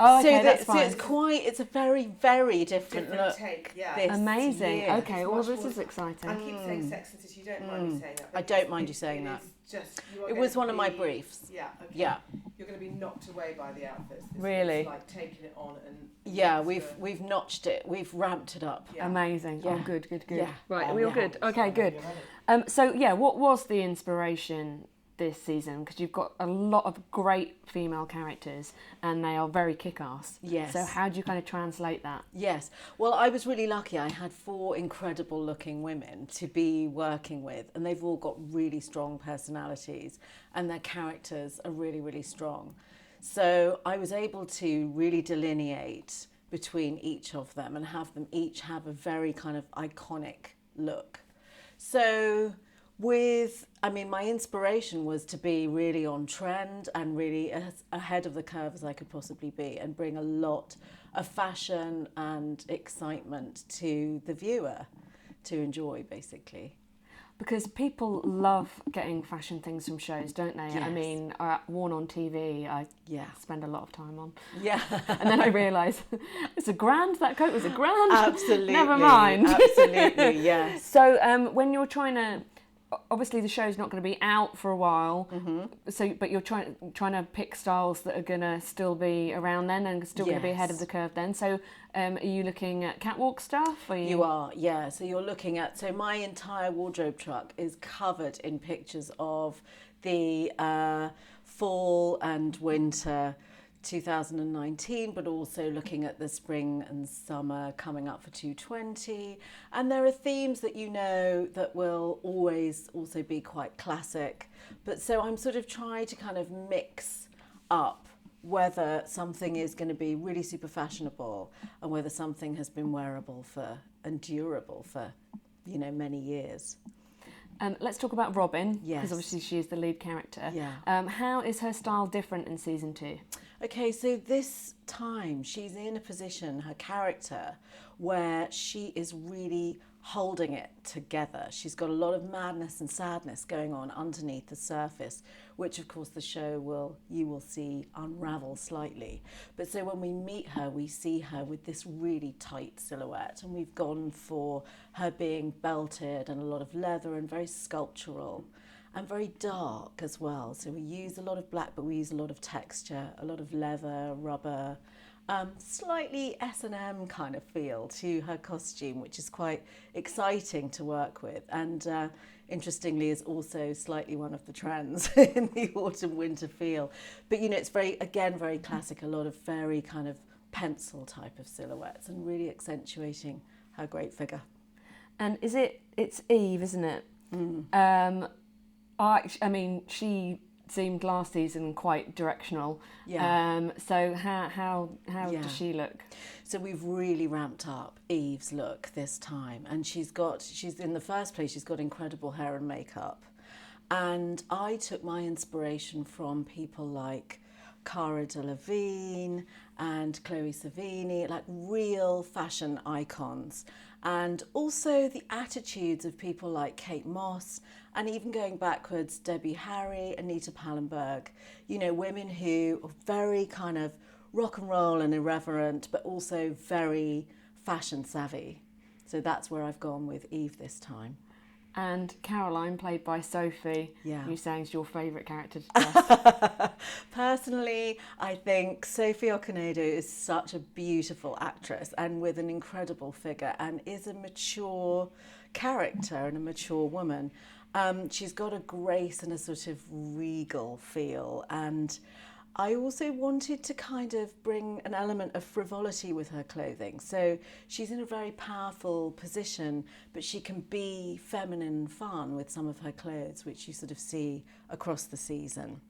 Oh, okay, that's so fine. it's a very, very different look. Take, yeah. This Amazing. year. Okay, well, this is exciting. I keep saying Sex and the City. You don't mind me saying that? I don't mind you saying that. It was one of my briefs. Yeah. Okay. Yeah. You're going to be knocked away by the outfits. Really? It's like taking it on and. Yeah, we've notched it. We've ramped it up. Yeah. Amazing. Yeah. Oh, good. Yeah. Right, are we all good? Okay, good. So yeah, what was the inspiration this season? Because you've got a lot of great female characters and they are very kick-ass. Yes. So how do you kind of translate that? Yes. Well, I was really lucky. I had 4 incredible looking women to be working with, and they've all got really strong personalities and their characters are really, really strong. So I was able to really delineate between each of them and have them each have a very kind of iconic look. So my inspiration was to be really on trend and really as ahead of the curve as I could possibly be and bring a lot of fashion and excitement to the viewer to enjoy, basically. Because people love getting fashion things from shows, don't they? Yes. I mean, worn on TV, I spend a lot of time on. Yeah. And then I realise, it's £1,000, that coat was £1,000. Absolutely. Never mind. Absolutely, yes. So when you're trying to, obviously the show's not going to be out for a while, but you're trying to pick styles that are going to still be around then and still going to be ahead of the curve then. So are you looking at catwalk stuff? You are, yeah. So you're looking at, so my entire wardrobe truck is covered in pictures of the fall and winter 2019, but also looking at the spring and summer coming up for 220. And there are themes that that will always also be quite classic. But so I'm sort of trying to kind of mix up whether something is going to be really super fashionable and whether something has been wearable and durable for, many years. Let's talk about Robin, Yes. because obviously she is the lead character. Yeah. How is her style different in season 2? Okay, so this time she's in a position, her character, where she is really holding it together. She's got a lot of madness and sadness going on underneath the surface, which of course the show you will see unravel slightly. But so when we meet her, we see her with this really tight silhouette, and we've gone for her being belted and a lot of leather and very sculptural. And very dark as well. So we use a lot of black, but we use a lot of texture, a lot of leather, rubber, slightly S&M kind of feel to her costume, which is quite exciting to work with. And interestingly, is also slightly one of the trends in the autumn winter feel. But it's very classic, a lot of very kind of pencil type of silhouettes and really accentuating her great figure. And it's Eve, isn't it? I mean, she seemed last season quite directional. Yeah. So how does she look? So we've really ramped up Eve's look this time, and she's in the first place, she's got incredible hair and makeup. And I took my inspiration from people like Cara Delevingne and Chloe Sevigny, like real fashion icons. And also the attitudes of people like Kate Moss, and even going backwards, Debbie Harry, Anita Pallenberg, women who are very kind of rock and roll and irreverent, but also very fashion savvy. So that's where I've gone with Eve this time. And Caroline, played by Sophie, you saying is your favourite character to dress? Personally, I think Sophie Okonedo is such a beautiful actress and with an incredible figure, and is a mature character and a mature woman. She's got a grace and a sort of regal feel, and I also wanted to kind of bring an element of frivolity with her clothing. So she's in a very powerful position, but she can be feminine and fun with some of her clothes, which you sort of see across the season.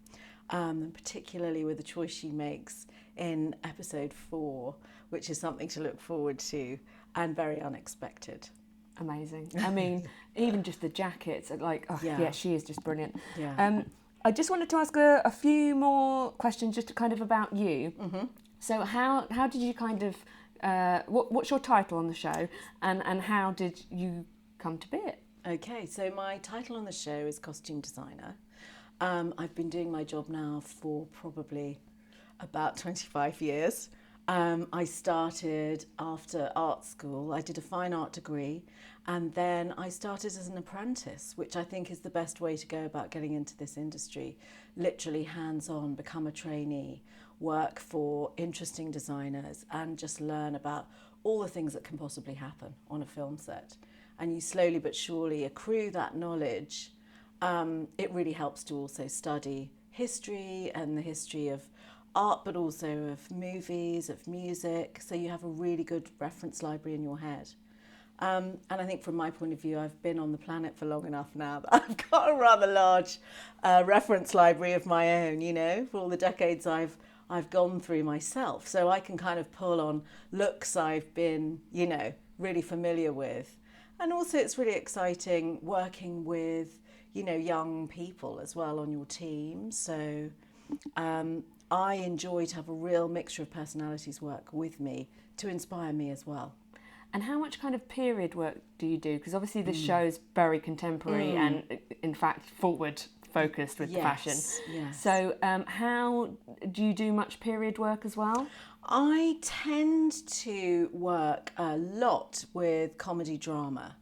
And particularly with the choice she makes in episode 4, which is something to look forward to and very unexpected. Amazing. I mean, even just the jackets, she is just brilliant. Yeah. I just wanted to ask a few more questions just kind of about you. Mm-hmm. So how did you kind of, what's your title on the show, and how did you come to be it? Okay, so my title on the show is costume designer. I've been doing my job now for probably about 25 years. I started after art school. I did a fine art degree, and then I started as an apprentice, which I think is the best way to go about getting into this industry. Literally hands-on, become a trainee, work for interesting designers, and just learn about all the things that can possibly happen on a film set. And you slowly but surely accrue that knowledge. It really helps to also study history and the history of art, but also of movies, of music, so you have a really good reference library in your head. And I think from my point of view, I've been on the planet for long enough now that I've got a rather large reference library of my own, you know, for all the decades I've gone through myself. So I can kind of pull on looks I've been, you know, really familiar with. And also it's really exciting working with, you know, young people as well on your team. So I enjoy to have a real mixture of personalities work with me to inspire me as well. And how much kind of period work do you do? Because obviously this show's very contemporary and, in fact, forward focused with fashion. Yes. So how do you do much period work as well? I tend to work a lot with comedy drama.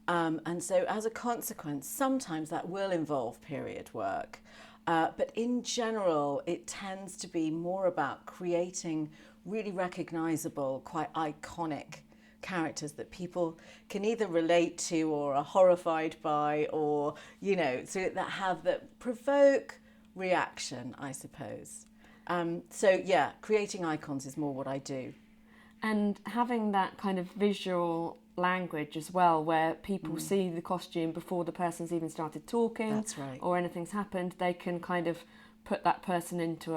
And so as a consequence, sometimes that will involve period work. But in general, it tends to be more about creating really recognisable, quite iconic characters that people can either relate to or are horrified by, or, you know, so that provoke reaction, I suppose. So yeah, creating icons is more what I do. And having that kind of visual language as well, where people see the costume before the person's even started talking. That's right. Or anything's happened, they can kind of put that person into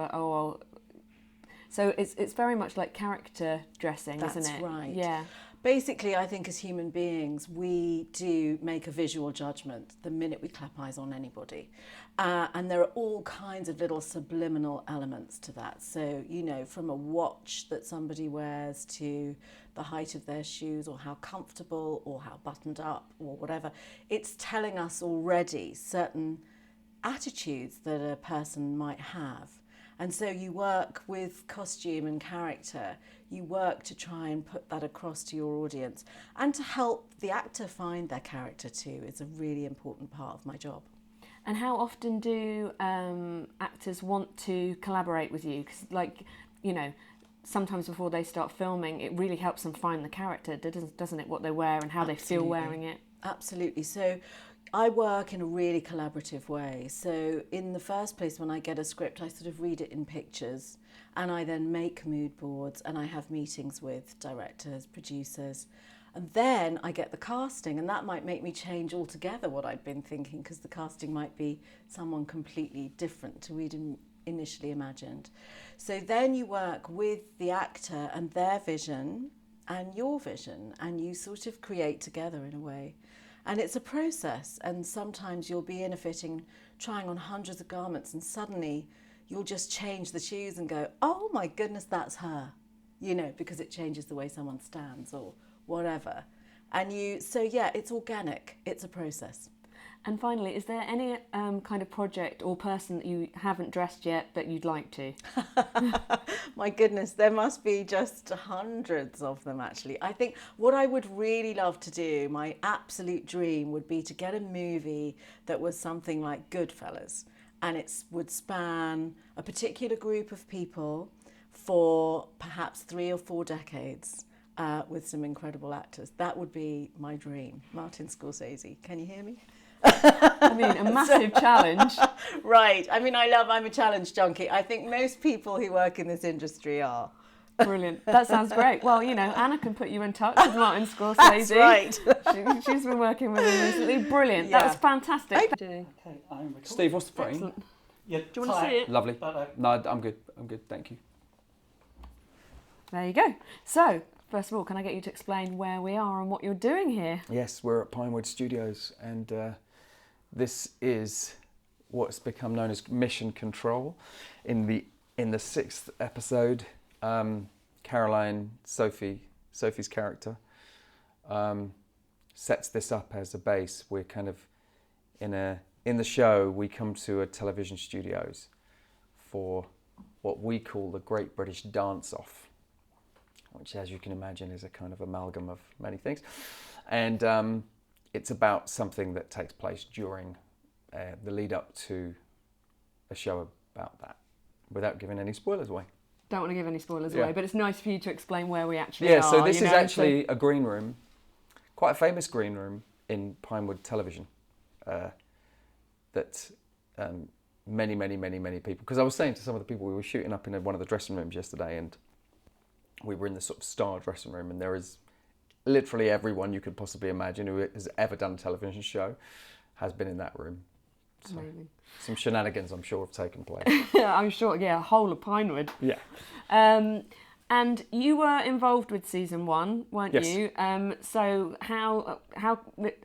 so it's very much like character dressing, isn't it? That's right. Yeah. Basically, I think as human beings, we do make a visual judgment the minute we clap eyes on anybody. And there are all kinds of little subliminal elements to that. So, you know, from a watch that somebody wears to the height of their shoes, or how comfortable or how buttoned up or whatever, it's telling us already certain attitudes that a person might have. And so you work with costume and character, you work to try and put that across to your audience, and to help the actor find their character too is a really important part of my job. And how often do actors want to collaborate with you? Because, like, you know, sometimes before they start filming, it really helps them find the character, doesn't it, what they wear and how they feel wearing it? Absolutely. So I work in a really collaborative way. So in the first place, when I get a script, I sort of read it in pictures, and I then make mood boards, and I have meetings with directors, producers, and then I get the casting, and that might make me change altogether what I'd been thinking, because the casting might be someone completely different to we'd initially imagined. So then you work with the actor and their vision and your vision, and you sort of create together in a way. And it's a process, and sometimes you'll be in a fitting trying on hundreds of garments, and suddenly you'll just change the shoes and go, oh my goodness, that's her, you know, because it changes the way someone stands or whatever. And so yeah, it's organic, it's a process. And finally, is there any kind of project or person that you haven't dressed yet that you'd like to? My goodness, there must be just hundreds of them, actually. I think what I would really love to do, my absolute dream, would be to get a movie that was something like Goodfellas, and it would span a particular group of people for perhaps 3 or 4 decades. With some incredible actors. That would be my dream. Martin Scorsese, can you hear me? I mean, a massive challenge. Right. I mean, I'm a challenge junkie. I think most people who work in this industry are. Brilliant. That sounds great. Well, you know, Anna can put you in touch with Martin Scorsese. That's right. She's been working with him recently. Brilliant. Yeah. That was fantastic. Okay, I'm recording. Steve, what's the frame? Excellent. Yeah, Do you want to see it? Lovely. Bye-bye. No, I'm good. I'm good. Thank you. There you go. So, first of all, can I get you to explain where we are and what you're doing here? Yes, we're at Pinewood Studios, and this is what's become known as Mission Control. In the 6th episode, Caroline, Sophie's character, sets this up as a base. We're kind of in the show, we come to a television studios for what we call the Great British Dance Off. which, as you can imagine, is a kind of amalgam of many things. And it's about something that takes place during the lead up to a show about that, without giving any spoilers away. Don't want to give any spoilers away, but it's nice for you to explain where we actually are. Yeah, so this is actually a green room, quite a famous green room in Pinewood Television, that many people, because I was saying to some of the people, we were shooting up in one of the dressing rooms yesterday, and we were in the sort of star dressing room, and there is literally everyone you could possibly imagine who has ever done a television show has been in that room. So amazing. Some shenanigans, I'm sure, have taken place. I'm sure, whole of Pinewood. Yeah. And you were involved with season 1, weren't Yes. you? So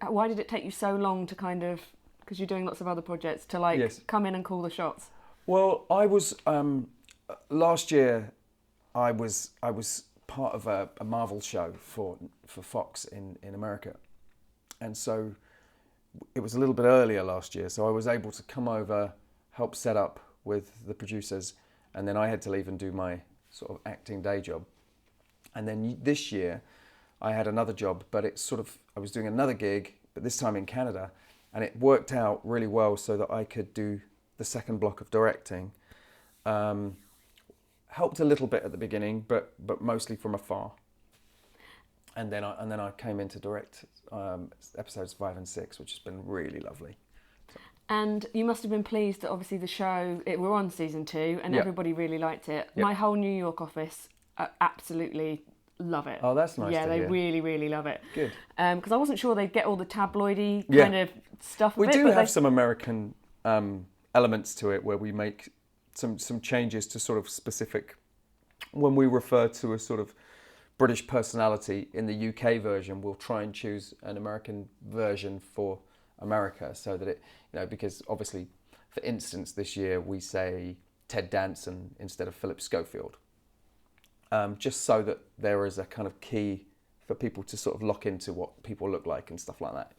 why did it take you so long to kind of, because you're doing lots of other projects, to come in and call the shots? Well, I was last year. I was part of a Marvel show for Fox in America, and so it was a little bit earlier last year. So I was able to come over, help set up with the producers, and then I had to leave and do my sort of acting day job. And then this year, I had another job, but it's sort of, I was doing another gig, but this time in Canada, and it worked out really well so that I could do the second block of directing. Helped a little bit at the beginning, but mostly from afar. And then I came in to direct episodes 5 and 6, which has been really lovely. And you must have been pleased that obviously the show, we're on season 2, and everybody really liked it. Yep. My whole New York office absolutely love it. Oh, that's nice. Yeah, they really, really love it. Good. Because I wasn't sure they'd get all the tabloidy kind of stuff. We do have some American elements to it where we make some changes to sort of specific. When we refer to a sort of British personality in the UK version, we'll try and choose an American version for America, so that it, because obviously, for instance, this year we say Ted Danson instead of Philip Schofield, just so that there is a kind of key for people to sort of lock into what people look like and stuff like that,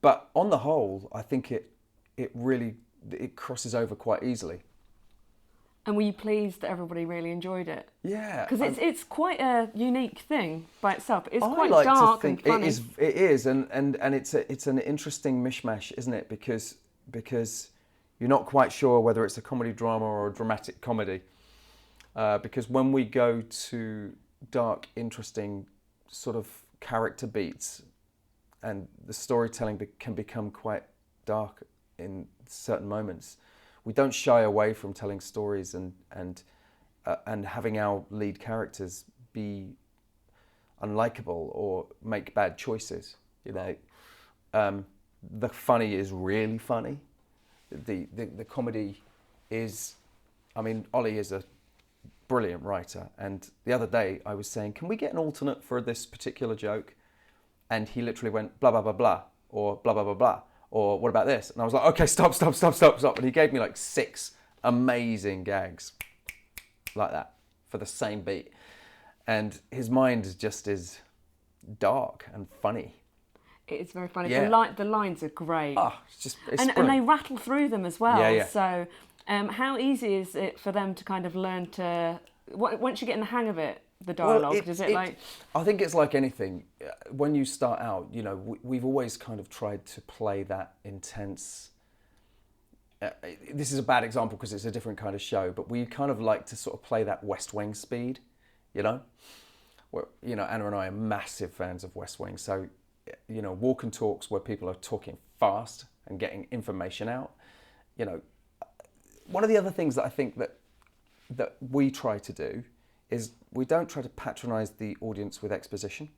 But on the whole, I think it really crosses over quite easily. And were you pleased that everybody really enjoyed it? Yeah, because it's quite a unique thing by itself. It's quite like dark to think and funny. It is, and it's an interesting mishmash, isn't it? Because you're not quite sure whether it's a comedy drama or a dramatic comedy. Because when we go to dark, interesting sort of character beats, and the storytelling can become quite dark in certain moments, we don't shy away from telling stories and having our lead characters be unlikable or make bad choices. The funny is really funny. The comedy is, Ollie is a brilliant writer, and the other day I was saying, can we get an alternate for this particular joke? And he literally went blah blah blah blah, or blah blah blah blah, or what about this? And I was like, okay, stop. And he gave me like 6 amazing gags like that for the same beat. And his mind just is dark and funny. It's very funny. Yeah. The lines are great. It's and they rattle through them as well. Yeah. So how easy is it for them to kind of learn to, once you get in the hang of it, the dialogue, I think it's like anything. When you start out, we've always kind of tried to play that intense. This is a bad example because it's a different kind of show, but we kind of like to sort of play that West Wing speed, Where, Anna and I are massive fans of West Wing, so walk and talks where people are talking fast and getting information out. One of the other things that I think that we try to do is we don't try to patronise the audience with exposition.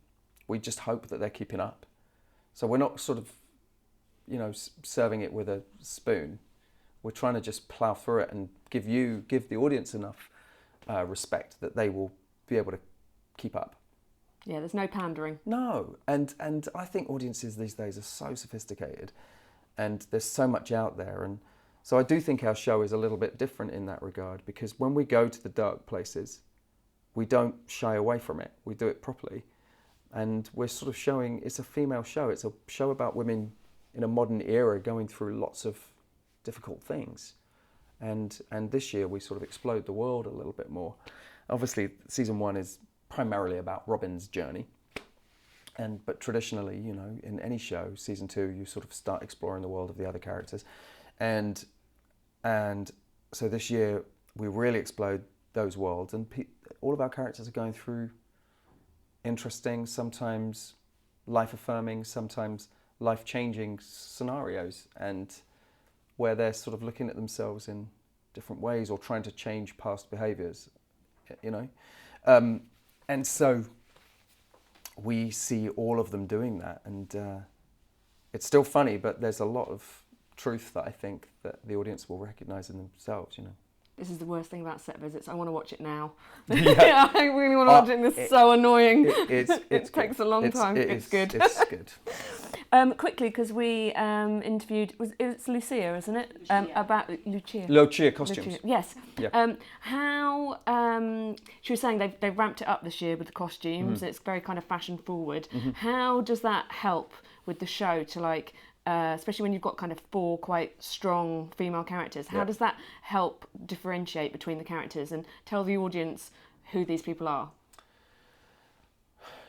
We just hope that they're keeping up. So we're not sort of, serving it with a spoon. We're trying to just plough through it and give the audience enough respect that they will be able to keep up. Yeah, there's no pandering. No, and I think audiences these days are so sophisticated, and there's so much out there, and so I do think our show is a little bit different in that regard, because when we go to the dark places, we don't shy away from it. We do it properly. And we're sort of showing, it's a female show. It's a show about women in a modern era going through lots of difficult things. and this year we sort of explode the world a little bit more. Obviously, season 1 is primarily about Robin's journey, but traditionally, you know, in any show, season 2 you sort of start exploring the world of the other characters, and so this year we really explode those worlds, and all of our characters are going through interesting, sometimes life-affirming, sometimes life-changing scenarios, and where they're sort of looking at themselves in different ways or trying to change past behaviours, you know. And so we see all of them doing that, and it's still funny, but there's a lot of truth that I think that the audience will recognise in themselves, you know. This is the worst thing about set visits. I want to watch it now. Yeah. I really want to watch it. This is so annoying. It takes a long time. It's good. It's good. Quickly, because we interviewed, it's Lucia, isn't it? About Lucia costumes. Lucia, yes. Yeah. How she was saying they've ramped it up this year with the costumes. It's very kind of fashion forward. How does that help with the show to like? Especially when you've got kind of 4 quite strong female characters. How does that help differentiate between the characters and tell the audience who these people are?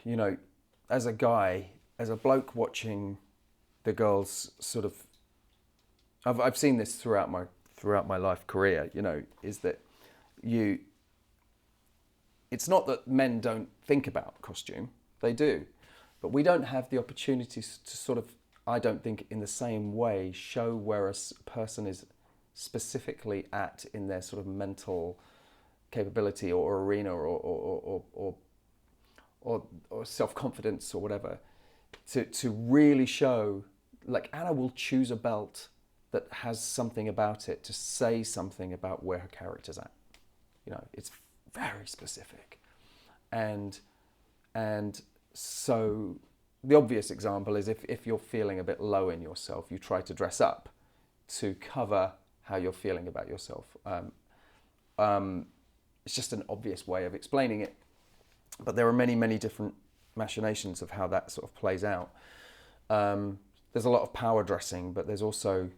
You know, as a guy, as a bloke watching the girls sort of... I've seen this throughout my life career, you know, is that it's not that men don't think about costume, they do, but we don't have the opportunities to sort of, I don't think in the same way, show where a person is specifically at in their sort of mental capability or arena or self-confidence or whatever, to really show, like Anna will choose a belt that has something about it to say something about where her character's at. You know, it's very specific. And so the obvious example is if you're feeling a bit low in yourself, you try to dress up to cover how you're feeling about yourself. It's just an obvious way of explaining it. But there are many, many different machinations of how that sort of plays out. There's a lot of power dressing, but there's also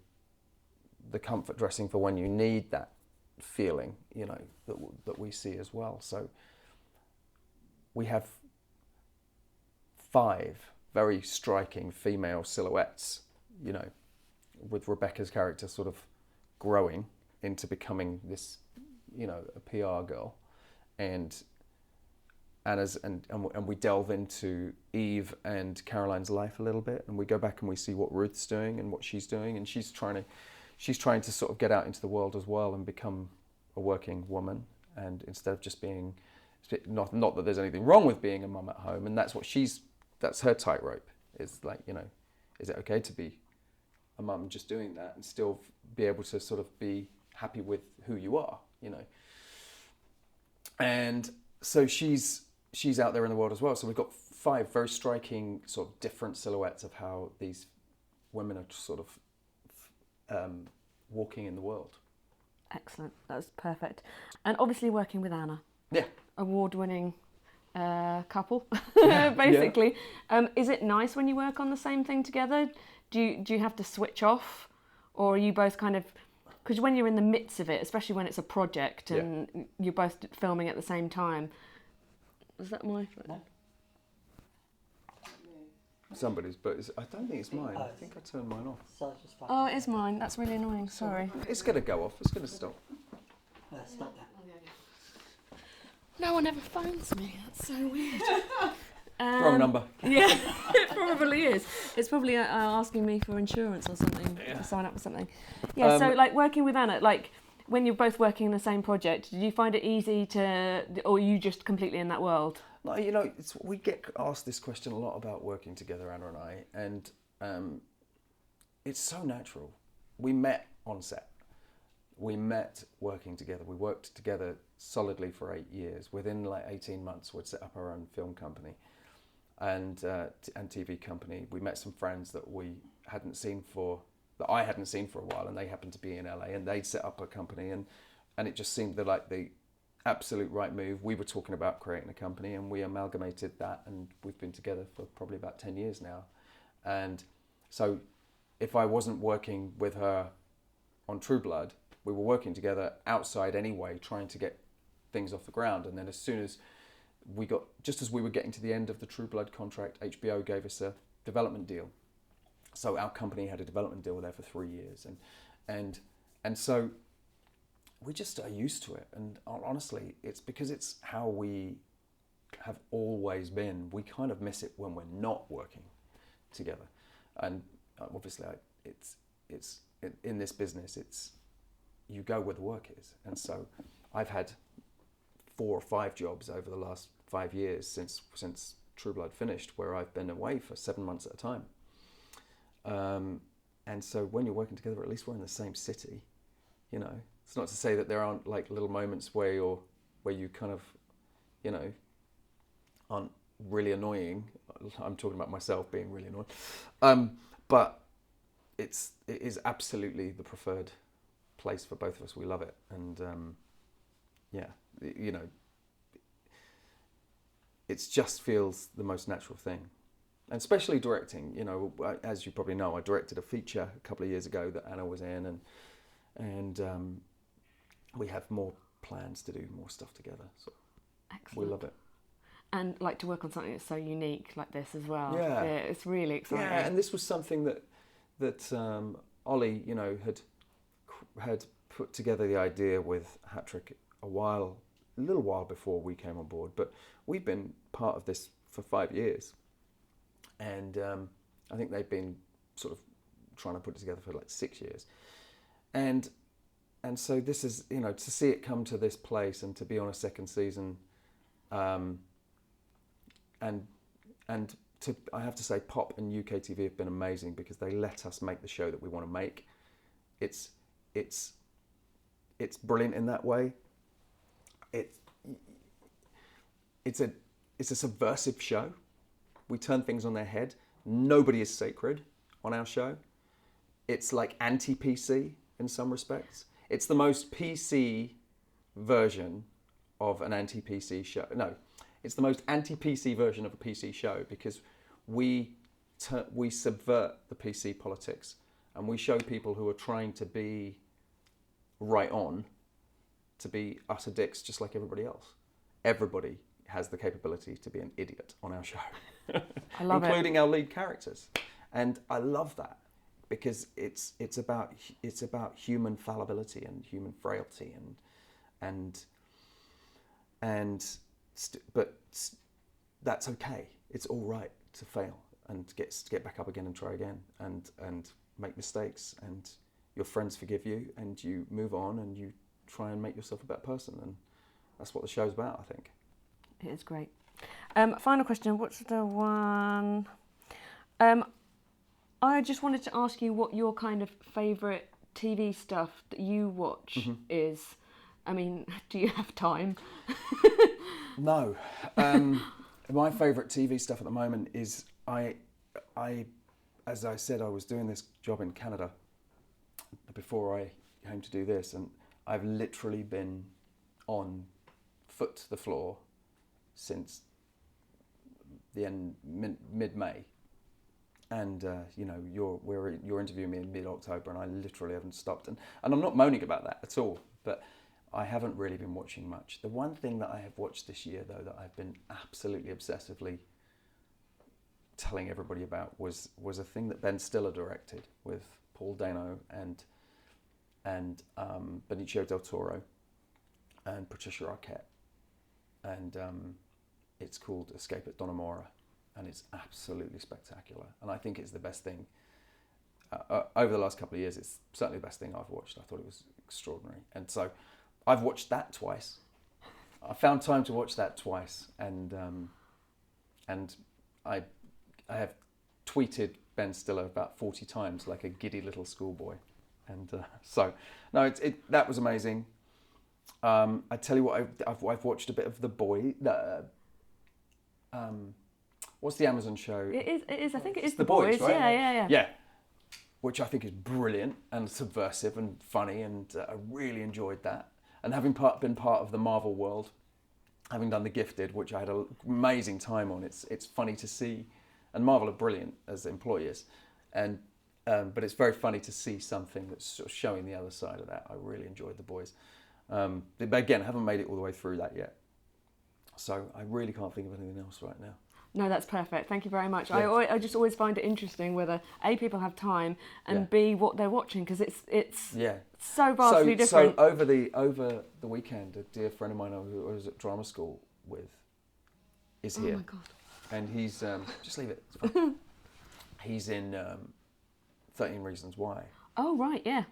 the comfort dressing for when you need that feeling, you know, that we see as well. So we have 5 very striking female silhouettes, you know, with Rebecca's character sort of growing into becoming this, you know, a PR girl, and Anna's and we delve into Eve and Caroline's life a little bit, and we go back and we see what Ruth's doing and what she's doing, and she's trying to sort of get out into the world as well and become a working woman, and instead of just being, not that there's anything wrong with being a mum at home, and that's her tightrope, is like, you know, is it okay to be a mum just doing that and still be able to sort of be happy with who you are, you know? And so she's out there in the world as well. So we've got 5 very striking sort of different silhouettes of how these women are sort of walking in the world. Excellent, that's perfect. And obviously working with Anna. Yeah. Award-winning couple, basically. Yeah. Is it nice when you work on the same thing together? Do you have to switch off, or are you both kind of, because when you're in the midst of it, especially when it's a project and you're both filming at the same time, is that my phone? Somebody's, but I don't think it's mine. I think I turned mine off. Oh, it is mine. That's really annoying. Sorry. It's going to go off. It's going to stop. Stop that. No one ever phones me. That's so weird. Wrong number. Yeah, it probably is. It's probably asking me for insurance or something, to sign up for something. Yeah, so like working with Anna, like when you're both working in the same project, did you find it easy to, or are you just completely in that world? No, you know, we get asked this question a lot about working together, Anna and I, and it's so natural. We met on set. We met working together. We worked together solidly for 8 years. Within like 18 months, we'd set up our own film company and TV company. We met some friends that I hadn't seen for a while, and they happened to be in LA, and they'd set up a company, and it just seemed like the absolute right move. We were talking about creating a company, and we amalgamated that, and we've been together for probably about 10 years now. And so if I wasn't working with her on True Blood, we were working together outside anyway, trying to get things off the ground. And then as soon as just as we were getting to the end of the True Blood contract, HBO gave us a development deal. So our company had a development deal there for 3 years, and so we just are used to it. And honestly, it's because it's how we have always been. We kind of miss it when we're not working together. And obviously, it's in this business, it's you go where the work is. And so I've had 4 or 5 jobs over the last 5 years since True Blood finished, where I've been away for 7 months at a time. And so when you're working together, at least we're in the same city. You know, it's not to say that there aren't like little moments where you kind of, you know, aren't really annoying. I'm talking about myself being really annoying. But it is absolutely the preferred place for both of us. We love it. And yeah, you know, it just feels the most natural thing. And especially directing, you know, as you probably know, I directed a feature a couple of years ago that Anna was in, and we have more plans to do more stuff together. So excellent. We love it. And like to work on something that's so unique like this as well. Yeah, it's really exciting. Yeah, and this was something that Ollie, you know, had put together the idea with Hat-Trick a little while before we came on board. But we've been part of this for 5 years. And I think they've been sort of trying to put it together for like 6 years. And so this is, you know, to see it come to this place and to be on a second season, and I have to say, Pop and UK TV have been amazing because they let us make the show that we want to make. It's brilliant in that way. It's a subversive show. We turn things on their head. Nobody is sacred on our show. It's like anti-PC in some respects. It's the most PC version of an anti-PC show. No, it's the most anti-PC version of a PC show because we subvert the PC politics and we show people who are trying to be right on to be utter dicks just like everybody else. Everybody has the capability to be an idiot on our show. I love including our lead characters. And I love that because it's about human fallibility and human frailty but that's okay. It's all right to fail and get back up again and try again and make mistakes, and your friends forgive you and you move on and you try and make yourself a better person, and that's what the show's about, I think. It is great. Final question. What's the one? I just wanted to ask you what your kind of favourite TV stuff that you watch is. I mean, do you have time? No. My favourite TV stuff at the moment is I, as I said, I was doing this job in Canada before I came to do this, and I've literally been on foot to the floor since the end mid-May, and you know you're interviewing me in mid-October, and I literally haven't stopped, and I'm not moaning about that at all, but I haven't really been watching much. The one thing that I have watched this year though that I've been absolutely obsessively telling everybody about was a thing that Ben Stiller directed with Paul Dano and Benicio del Toro and Patricia Arquette, and it's called Escape at Donamora, and it's absolutely spectacular, and I think it's the best thing over the last couple of years. It's certainly the best thing I've watched. I thought it was extraordinary, and so I've watched that twice. I found time to watch that twice, and I have tweeted Ben Stiller about 40 times like a giddy little schoolboy, and so no, that was amazing. I tell you what, I've watched a bit of The Boy. What's the Amazon show? It is. I think it is The Boys, right? Yeah. Yeah, which I think is brilliant and subversive and funny, and I really enjoyed that. And having been part of the Marvel world, having done The Gifted, which I had an amazing time on, it's funny to see, and Marvel are brilliant as employers, and but it's very funny to see something that's sort of showing the other side of that. I really enjoyed The Boys. But again, I haven't made it all the way through that yet. So I really can't think of anything else right now. No, that's perfect. Thank you very much. Yeah. I just always find it interesting whether A, people have time, and Yeah. B, what they're watching, because it's Yeah. so vastly different. So over the weekend, a dear friend of mine who I was at drama school with is here. Oh my God. And he's, just leave it, it's fine. He's in 13 Reasons Why. Oh, right, yeah.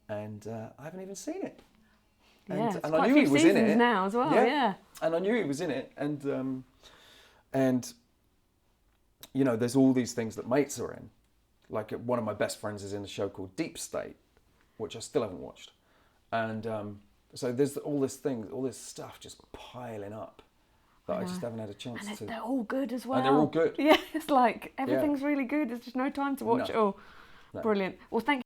And I haven't even seen it. Yeah, it's and quite I a knew few he was in seasons it now as well, yeah. And I knew he was in it, and you know, there's all these things that mates are in. Like one of my best friends is in a show called Deep State, which I still haven't watched, and so there's all this stuff just piling up that I just haven't had a chance And to. they're all good as well. And they're all good. Yeah, it's like everything's really good. There's just no time to watch it all. No. Brilliant. Well, thank